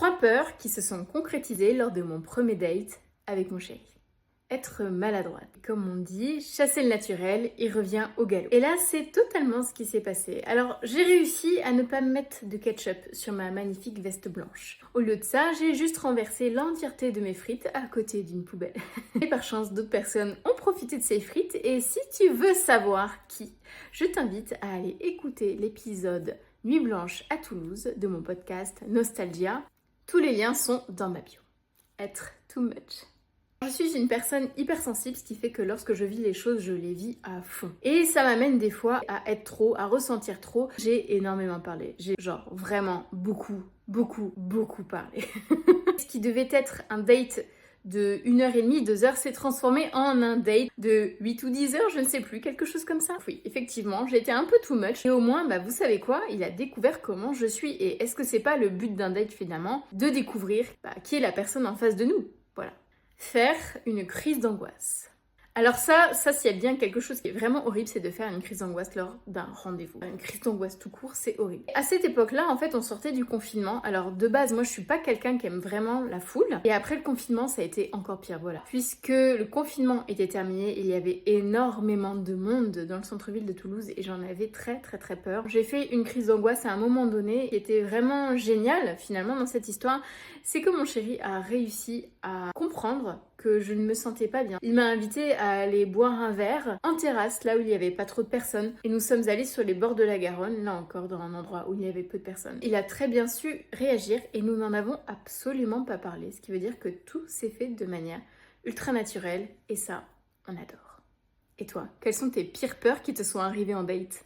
3 peurs qui se sont concrétisées lors de mon premier date avec mon chéri. Être maladroite. Comme on dit, chasser le naturel, il revient au galop. Et là, c'est totalement ce qui s'est passé. Alors, j'ai réussi à ne pas mettre de ketchup sur ma magnifique veste blanche. Au lieu de ça, j'ai juste renversé l'entièreté de mes frites à côté d'une poubelle. Et par chance, d'autres personnes ont profité de ces frites. Et si tu veux savoir qui, je t'invite à aller écouter l'épisode Nuit blanche à Toulouse de mon podcast Nostalgia. Tous les liens sont dans ma bio. Être too much. Je suis une personne hypersensible, ce qui fait que lorsque je vis les choses, je les vis à fond. Et ça m'amène des fois à être trop, à ressentir trop. J'ai énormément parlé. J'ai vraiment beaucoup parlé. Ce qui devait être un date de 1h30, 2h, s'est transformé en un date de 8 ou 10 heures, je ne sais plus, quelque chose comme ça. Oui, effectivement, j'ai été un peu too much. Et au moins, vous savez quoi, il a découvert comment je suis. Et est-ce que c'est pas le but d'un date finalement, de découvrir qui est la personne en face de nous? Voilà. Faire une crise d'angoisse. Alors ça s'il y a bien quelque chose qui est vraiment horrible, c'est de faire une crise d'angoisse lors d'un rendez-vous. Une crise d'angoisse tout court, c'est horrible. À cette époque-là, en fait, on sortait du confinement. Alors de base, moi je suis pas quelqu'un qui aime vraiment la foule. Et après le confinement, ça a été encore pire, voilà. Puisque le confinement était terminé, il y avait énormément de monde dans le centre-ville de Toulouse et j'en avais très peur. J'ai fait une crise d'angoisse à un moment donné qui était vraiment génial finalement dans cette histoire. C'est que mon chéri a réussi à comprendre que je ne me sentais pas bien. Il m'a invité à aller boire un verre en terrasse, là où il n'y avait pas trop de personnes. Et nous sommes allés sur les bords de la Garonne, là encore dans un endroit où il y avait peu de personnes. Il a très bien su réagir et nous n'en avons absolument pas parlé. Ce qui veut dire que tout s'est fait de manière ultra naturelle et ça, on adore. Et toi, quelles sont tes pires peurs qui te sont arrivées en date ?